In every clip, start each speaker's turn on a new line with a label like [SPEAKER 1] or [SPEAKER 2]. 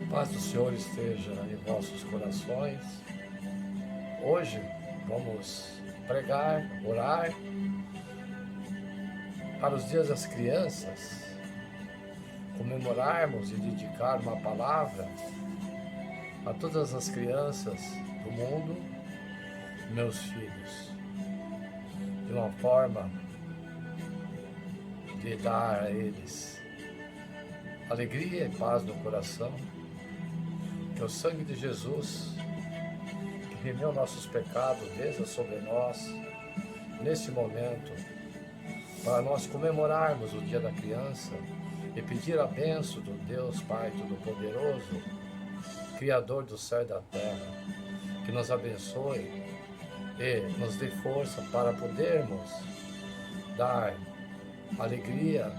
[SPEAKER 1] A paz do Senhor esteja em vossos corações. Hoje vamos pregar, orar para os dias das crianças, comemorarmos e dedicar uma palavra a todas as crianças do mundo, meus filhos, de uma forma de dar a eles alegria e paz no coração, que o sangue de Jesus, que remeu nossos pecados, desça sobre nós, nesse momento, para nós comemorarmos o Dia da Criança e pedir a bênção do Deus Pai Todo-Poderoso, Criador do céu e da terra, que nos abençoe e nos dê força para podermos dar alegria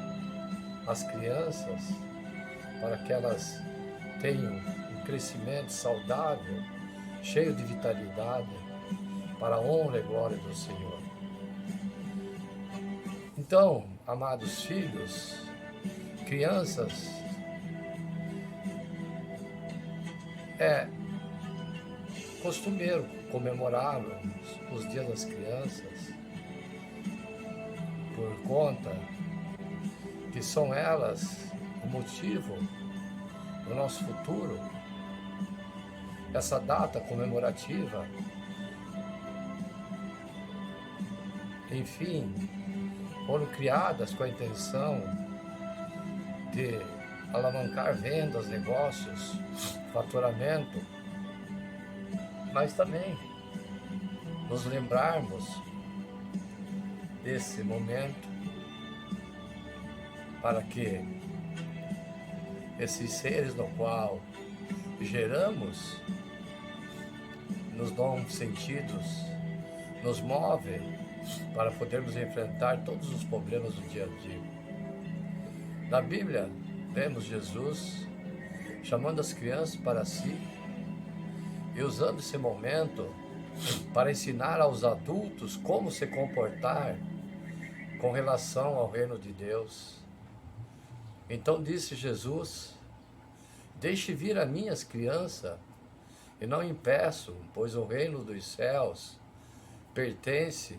[SPEAKER 1] às crianças, para que elas tenham um crescimento saudável, cheio de vitalidade, para a honra e glória do Senhor. Então, amados filhos, crianças, é costumeiro comemorarmos os dias das crianças, por conta que são elas o motivo do nosso futuro. Essa data comemorativa, enfim, foram criadas com a intenção de alavancar vendas, negócios, faturamento, mas também nos lembrarmos desse momento para que esses seres no qual geramos nos dão sentidos, nos movem para podermos enfrentar todos os problemas do dia a dia. Na Bíblia, vemos Jesus chamando as crianças para si e usando esse momento para ensinar aos adultos como se comportar com relação ao reino de Deus. Então disse Jesus: deixe vir a mim as crianças, e não impeço, pois o reino dos céus pertence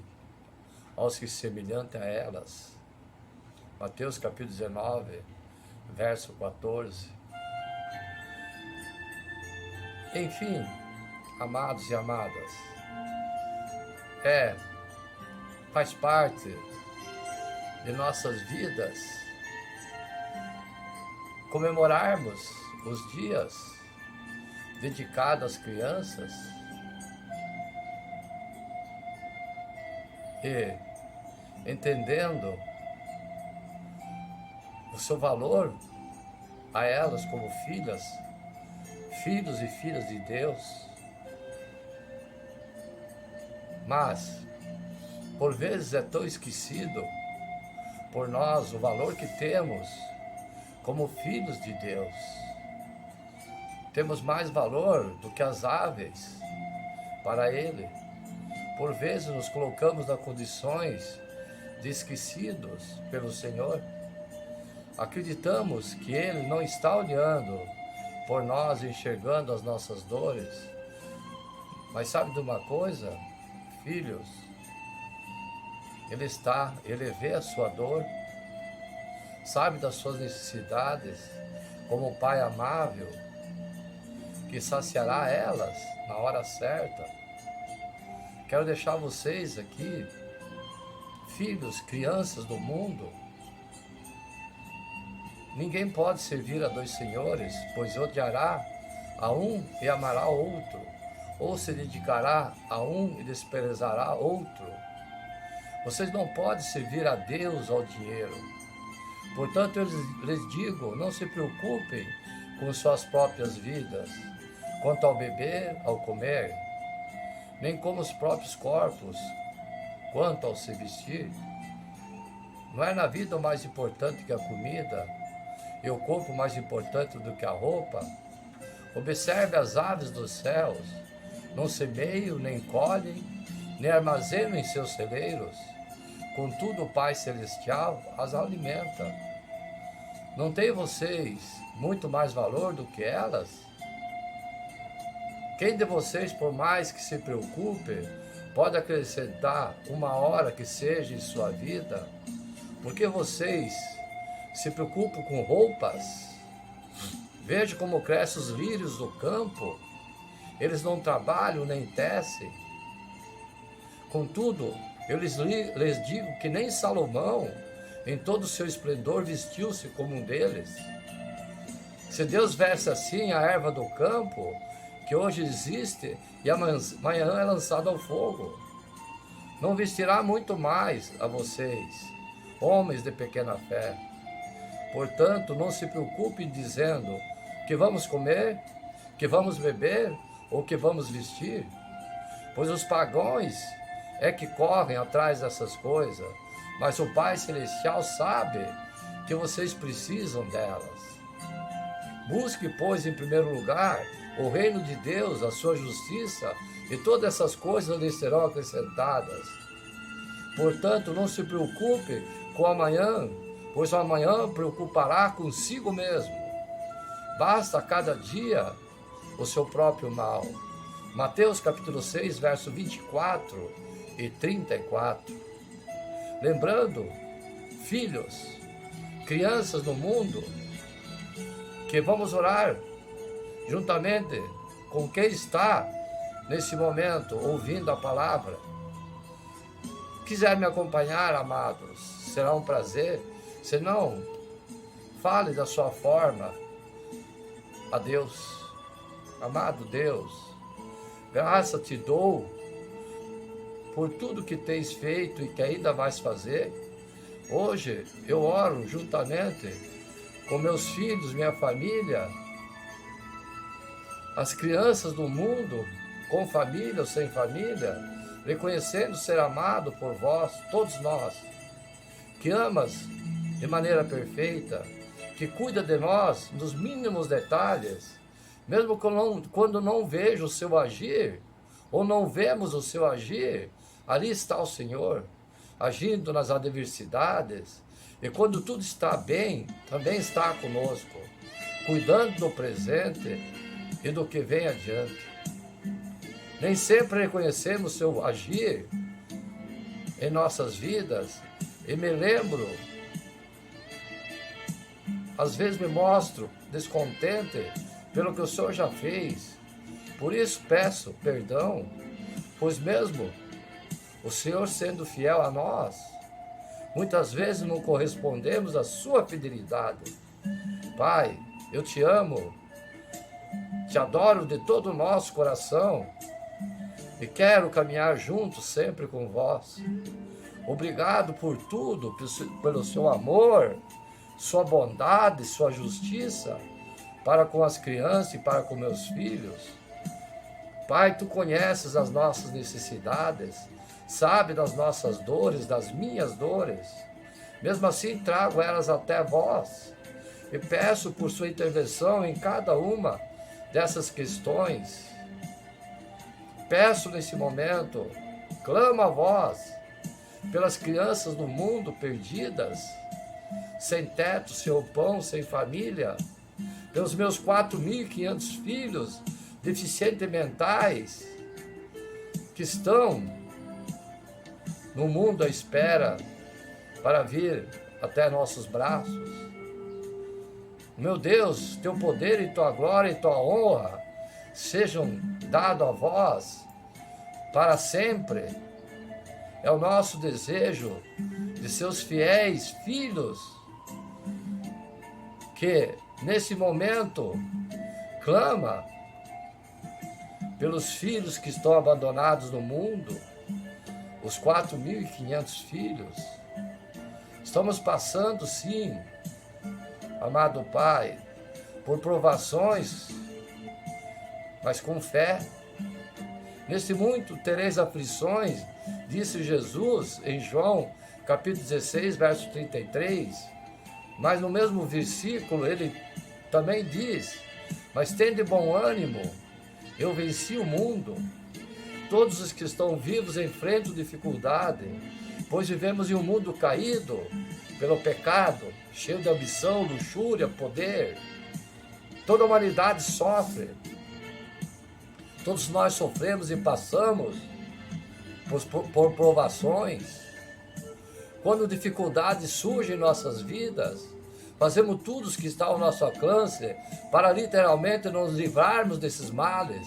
[SPEAKER 1] aos que se semelhantem a elas. Mateus capítulo 19, verso 14. Enfim, amados e amadas, faz parte de nossas vidas comemorarmos os dias dedicados às crianças e entendendo o seu valor a elas como filhos e filhas de Deus. Mas, por vezes é tão esquecido por nós o valor que temos como filhos de Deus. Temos mais valor do que as aves para Ele. Por vezes nos colocamos nas condições de esquecidos pelo Senhor. Acreditamos que Ele não está olhando por nós, enxergando as nossas dores. Mas sabe de uma coisa, filhos? Ele vê a sua dor, sabe das suas necessidades, como o Pai amável, que saciará elas na hora certa. Quero deixar vocês aqui, filhos, crianças do mundo, ninguém pode servir a dois senhores, pois odiará a um e amará o outro, ou se dedicará a um e desprezará outro. Vocês não podem servir a Deus ou ao dinheiro. Portanto, eu lhes digo, não se preocupem com suas próprias vidas, quanto ao beber, ao comer, nem com os próprios corpos, quanto ao se vestir. Não é na vida o mais importante que a comida, e o corpo mais importante do que a roupa? Observe as aves dos céus, não semeiam, nem colhem, nem armazenam em seus celeiros, contudo o Pai Celestial as alimenta. Não tem vocês muito mais valor do que elas? Quem de vocês, por mais que se preocupe, pode acrescentar uma hora que seja em sua vida? Porque vocês se preocupam com roupas? Veja como crescem os lírios do campo. Eles não trabalham nem tecem. Contudo, eu lhes digo que nem Salomão, em todo o seu esplendor, vestiu-se como um deles. Se Deus veste assim a erva do campo, que hoje existe e amanhã é lançada ao fogo, não vestirá muito mais a vocês, homens de pequena fé. Portanto, não se preocupem dizendo que vamos comer, que vamos beber ou que vamos vestir, pois os pagãos é que correm atrás dessas coisas, mas o Pai Celestial sabe que vocês precisam delas. Busque, pois, em primeiro lugar o reino de Deus, a sua justiça, e todas essas coisas lhes serão acrescentadas. Portanto, não se preocupe com o amanhã, pois o amanhã preocupará consigo mesmo. Basta a cada dia o seu próprio mal. Mateus capítulo 6, verso 24 e 34. Lembrando, filhos, crianças no mundo, que vamos orar juntamente com quem está nesse momento ouvindo a palavra. Quiser me acompanhar, amados, será um prazer. Se não, fale da sua forma a Deus. Amado Deus, graça te dou por tudo que tens feito e que ainda vais fazer. Hoje eu oro juntamente com meus filhos, minha família, as crianças do mundo, com família ou sem família, reconhecendo ser amado por vós, todos nós, que amas de maneira perfeita, que cuida de nós nos mínimos detalhes, mesmo quando não vejo o seu agir, ou não vemos o seu agir, ali está o Senhor, agindo nas adversidades, e quando tudo está bem, também está conosco, cuidando do presente e do que vem adiante. Nem sempre reconhecemos seu agir em nossas vidas, e me lembro, às vezes me mostro descontente pelo que o Senhor já fez. Por isso peço perdão, pois mesmo o Senhor sendo fiel a nós, muitas vezes não correspondemos à sua fidelidade. Pai, eu te amo, te adoro de todo o nosso coração e quero caminhar junto sempre com vós. Obrigado por tudo, pelo seu amor, sua bondade, sua justiça para com as crianças e para com meus filhos. Pai, tu conheces as nossas necessidades, sabe das nossas dores, das minhas dores. Mesmo assim, trago elas até vós e peço por sua intervenção em cada uma dessas questões. Peço nesse momento, clamo a vós pelas crianças do mundo perdidas, sem teto, sem pão, sem família, pelos meus 4.500 filhos deficientes mentais que estão no mundo à espera para vir até nossos braços. Meu Deus, teu poder e tua glória e tua honra sejam dados a vós para sempre. É o nosso desejo de seus fiéis filhos que nesse momento clama pelos filhos que estão abandonados no mundo, os 4.500 filhos. Estamos passando, sim, amado Pai, por provações, mas com fé. Nesse mundo tereis aflições, disse Jesus em João, capítulo 16, verso 33, mas no mesmo versículo ele também diz, mas tende bom ânimo, eu venci o mundo. Todos os que estão vivos enfrentam dificuldade, pois vivemos em um mundo caído, pelo pecado, cheio de ambição, luxúria, poder. Toda a humanidade sofre. Todos nós sofremos e passamos por provações. Quando dificuldades surgem em nossas vidas, fazemos tudo o que está ao nosso alcance para literalmente nos livrarmos desses males.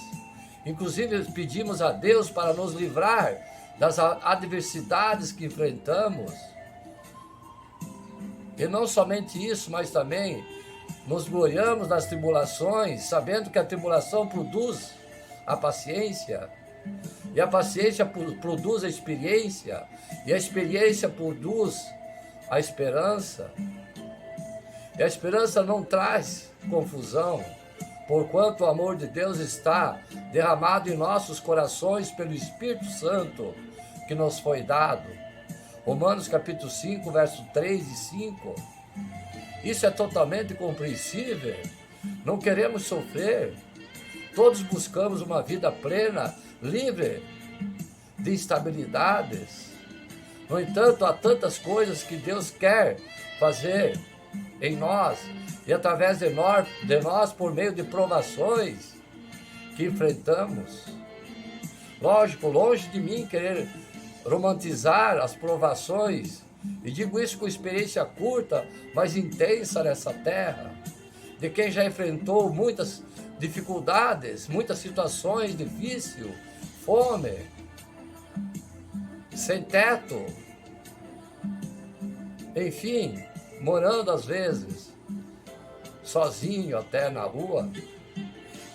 [SPEAKER 1] Inclusive pedimos a Deus para nos livrar das adversidades que enfrentamos. E não somente isso, mas também nos gloriamos nas tribulações, sabendo que a tribulação produz a paciência. E a paciência produz a experiência. E a experiência produz a esperança. E a esperança não traz confusão, porquanto o amor de Deus está derramado em nossos corações pelo Espírito Santo que nos foi dado. Romanos capítulo 5, verso 3 e 5. Isso é totalmente compreensível. Não queremos sofrer. Todos buscamos uma vida plena, livre de instabilidades. No entanto, há tantas coisas que Deus quer fazer em nós e através de nós por meio de provações que enfrentamos. Lógico, longe de mim querer romantizar as provações, e digo isso com experiência curta, mas intensa nessa terra, de quem já enfrentou muitas dificuldades, muitas situações difíceis, fome, sem teto, enfim, morando às vezes sozinho até na rua.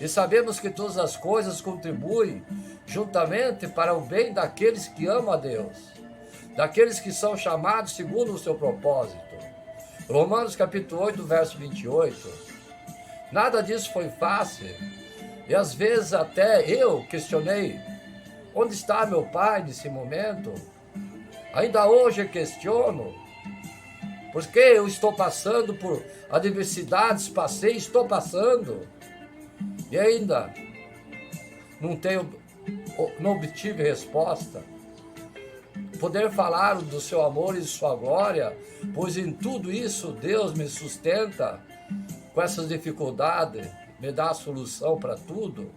[SPEAKER 1] E sabemos que todas as coisas contribuem juntamente para o bem daqueles que amam a Deus, daqueles que são chamados segundo o seu propósito. Romanos capítulo 8, verso 28. Nada disso foi fácil, e às vezes até eu questionei, onde está meu pai nesse momento? Ainda hoje eu questiono, porque eu estou passando por adversidades, estou passando, e ainda não obtive resposta. Poder falar do seu amor e de sua glória, pois em tudo isso Deus me sustenta com essas dificuldades, me dá a solução para tudo.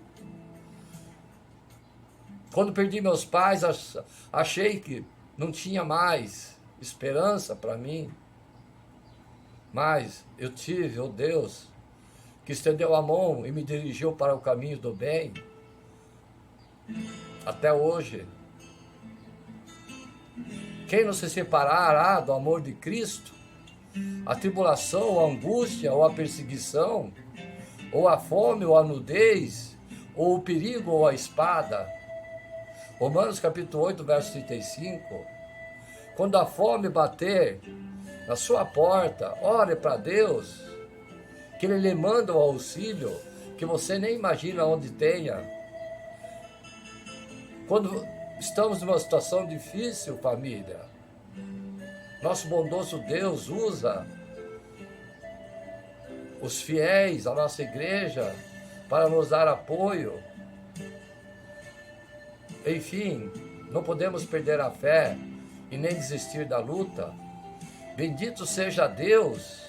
[SPEAKER 1] Quando perdi meus pais, achei que não tinha mais esperança para mim, mas eu tive, oh Deus, que estendeu a mão e me dirigiu para o caminho do bem. Até hoje, quem não se separará do amor de Cristo? A tribulação, ou a angústia, ou a perseguição, ou a fome, ou a nudez, ou o perigo, ou a espada. Romanos capítulo 8, verso 35. Quando a fome bater na sua porta, ore para Deus, que Ele lhe manda o auxílio, que você nem imagina onde tenha. Quando estamos numa situação difícil, família, nosso bondoso Deus usa os fiéis, a nossa igreja, para nos dar apoio. Enfim, não podemos perder a fé e nem desistir da luta. Bendito seja Deus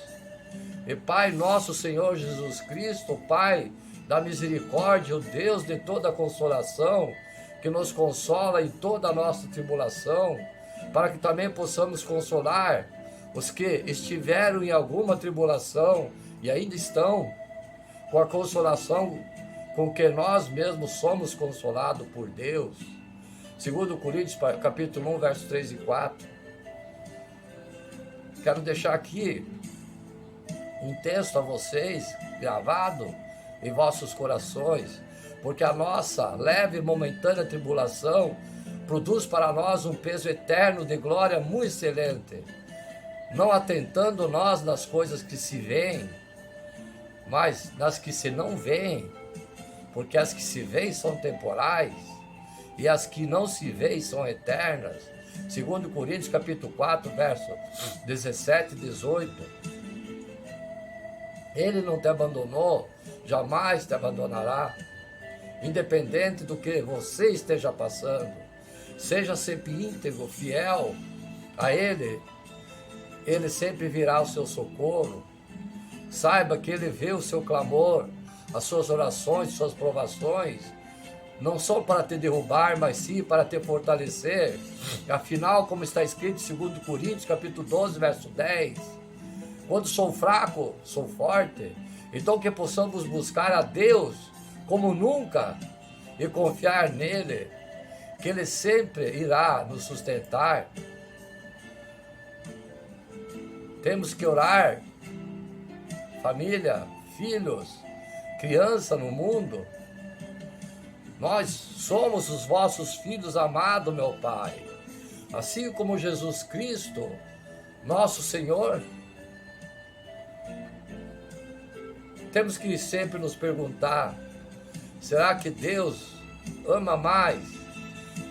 [SPEAKER 1] e Pai nosso Senhor Jesus Cristo, o Pai da misericórdia, o Deus de toda consolação, que nos consola em toda a nossa tribulação, para que também possamos consolar os que estiveram em alguma tribulação e ainda estão, com a consolação com que nós mesmos somos consolados por Deus. 2 Coríntios, capítulo 1, versos 3 e 4. Quero deixar aqui um texto a vocês, gravado em vossos corações, porque a nossa leve e momentânea tribulação produz para nós um peso eterno de glória muito excelente, não atentando nós nas coisas que se veem, mas nas que se não veem, porque as que se veem são temporais, e as que não se veem são eternas. 2 Coríntios capítulo 4, verso 17 e 18. Ele não te abandonou, jamais te abandonará. Independente do que você esteja passando, seja sempre íntegro, fiel a Ele, Ele sempre virá ao seu socorro. Saiba que Ele vê o seu clamor, as suas orações, suas provações, não são para te derrubar, mas sim para te fortalecer. Afinal, como está escrito em 2 Coríntios, capítulo 12, verso 10, quando sou fraco, sou forte. Então que possamos buscar a Deus como nunca e confiar nele, que Ele sempre irá nos sustentar. Temos que orar, família, filhos, criança no mundo. Nós somos os vossos filhos amados, meu Pai. Assim como Jesus Cristo, nosso Senhor. Temos que sempre nos perguntar, será que Deus ama mais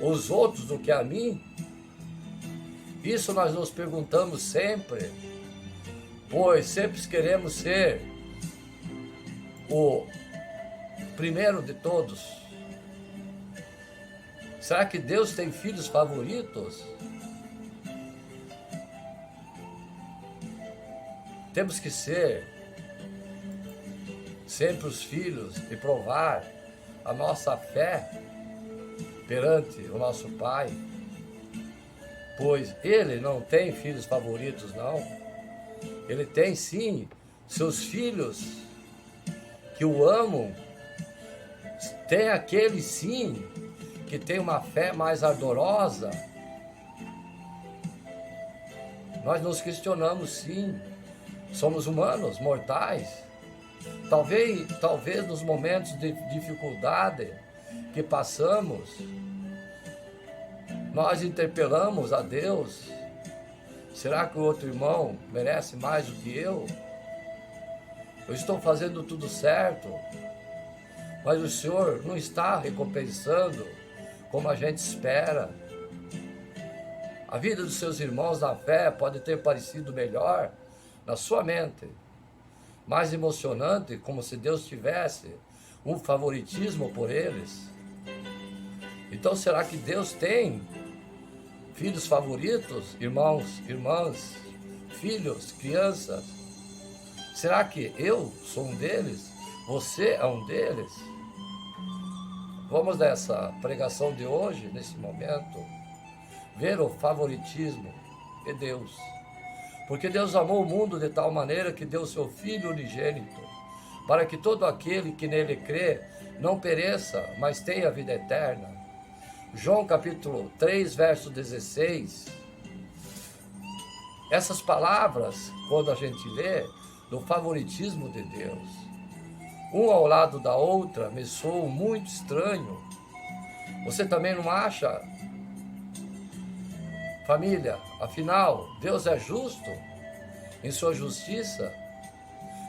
[SPEAKER 1] os outros do que a mim? Isso nós nos perguntamos sempre, pois sempre queremos ser o primeiro de todos. Será que Deus tem filhos favoritos? Temos que ser sempre os filhos e provar a nossa fé perante o nosso Pai, pois Ele não tem filhos favoritos, não. Ele tem sim seus filhos que o amam. Tem aquele sim que tem uma fé mais ardorosa. Nós nos questionamos sim, somos humanos, mortais. Talvez nos momentos de dificuldade que passamos, nós interpelamos a Deus. Será que o outro irmão merece mais do que eu? Eu estou fazendo tudo certo, mas o Senhor não está recompensando como a gente espera. A vida dos seus irmãos na fé pode ter parecido melhor na sua mente, mais emocionante, como se Deus tivesse um favoritismo por eles. Então, será que Deus tem filhos favoritos, irmãos, irmãs, filhos, crianças? Será que eu sou um deles? Você é um deles? Vamos nessa pregação de hoje, nesse momento, ver o favoritismo de Deus. Porque Deus amou o mundo de tal maneira que deu seu Filho unigênito, para que todo aquele que nele crê não pereça, mas tenha vida eterna. João capítulo 3, verso 16. Essas palavras, quando a gente lê, do favoritismo de Deus, um ao lado da outra, me soa muito estranho. Você também não acha? Família, afinal, Deus é justo em sua justiça?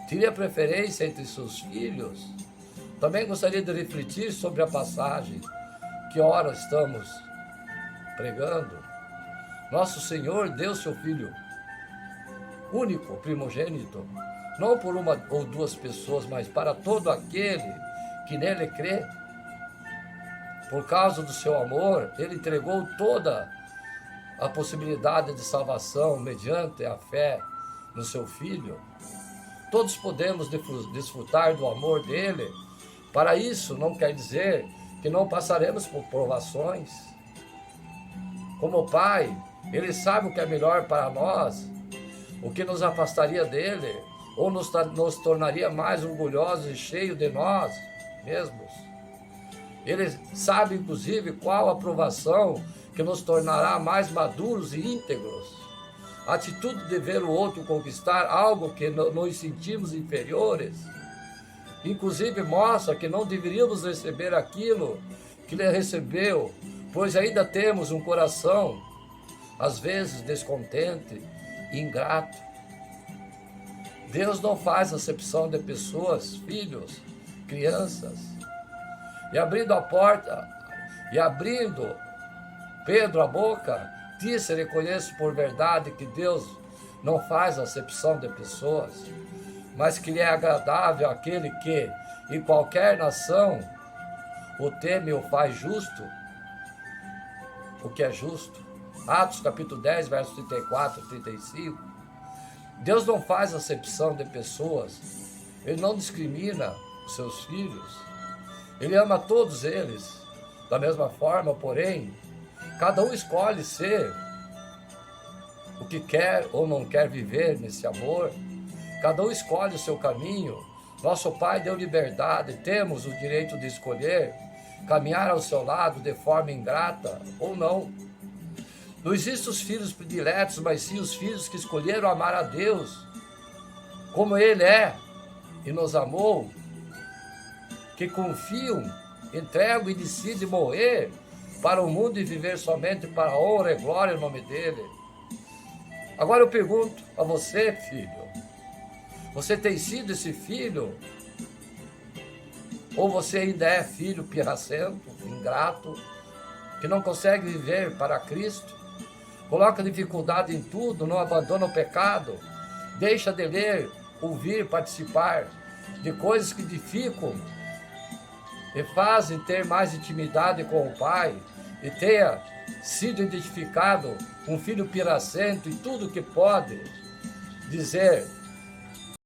[SPEAKER 1] Teria preferência entre seus filhos? Também gostaria de refletir sobre a passagem que ora estamos pregando. Nosso Senhor deu seu Filho único, primogênito, não por uma ou duas pessoas, mas para todo aquele que nele crê. Por causa do seu amor, Ele entregou toda a possibilidade de salvação mediante a fé no seu Filho. Todos podemos desfrutar do amor dele. Para isso, não quer dizer que não passaremos por provações. Como Pai, Ele sabe o que é melhor para nós, o que nos afastaria dele, ou nos tornaria mais orgulhosos e cheios de nós mesmos. Ele sabe, inclusive, qual a provação que nos tornará mais maduros e íntegros. A atitude de ver o outro conquistar algo que nos sentimos inferiores, inclusive mostra que não deveríamos receber aquilo que ele recebeu, pois ainda temos um coração, às vezes, descontente e ingrato. Deus não faz acepção de pessoas, filhos, crianças. E abrindo a porta, e abrindo Pedro a boca, disse: reconheço por verdade que Deus não faz acepção de pessoas, mas que lhe é agradável aquele que, em qualquer nação, o teme e o faz justo, o que é justo. Atos capítulo 10, versos 34 e 35. Deus não faz acepção de pessoas, Ele não discrimina os seus filhos, Ele ama todos eles da mesma forma, porém, cada um escolhe ser o que quer ou não quer viver nesse amor, cada um escolhe o seu caminho. Nosso Pai deu liberdade, temos o direito de escolher caminhar ao seu lado de forma ingrata ou não. Não existem os filhos prediletos, mas sim os filhos que escolheram amar a Deus como Ele é e nos amou, que confiam, entregam e decidem morrer para o mundo e viver somente para a honra e glória em nome dEle. Agora eu pergunto a você, filho, você tem sido esse filho? Ou você ainda é filho pirracento, ingrato, que não consegue viver para Cristo? Coloca dificuldade em tudo, não abandona o pecado, deixa de ler, ouvir, participar de coisas que edificam e fazem ter mais intimidade com o Pai, e tenha sido identificado um filho piracento e tudo que pode dizer